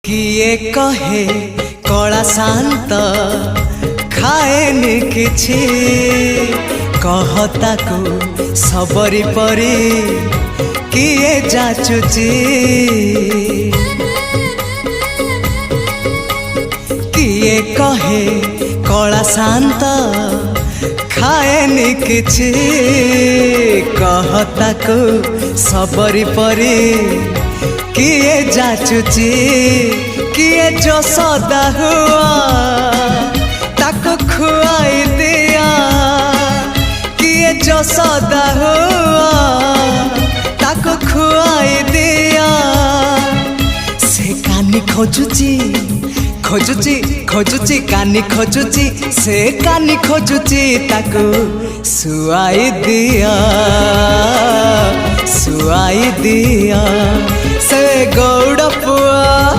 किए कहे कला शांत खाएनि किछि कहता को सबरी परी किए जाचुची किए कहे कला शांत खाएनि किछि कहता को सबरी परी किए जाचुची किए जो सदा हुआ ताको खुआई दिया किए जो सदा हुआ ताको खुआई दिया से कानी खोजुची खोजुची खोजुची कानी खोजुची से कानी खोजुची ताको सुआई दिया से गौड़ पुआ।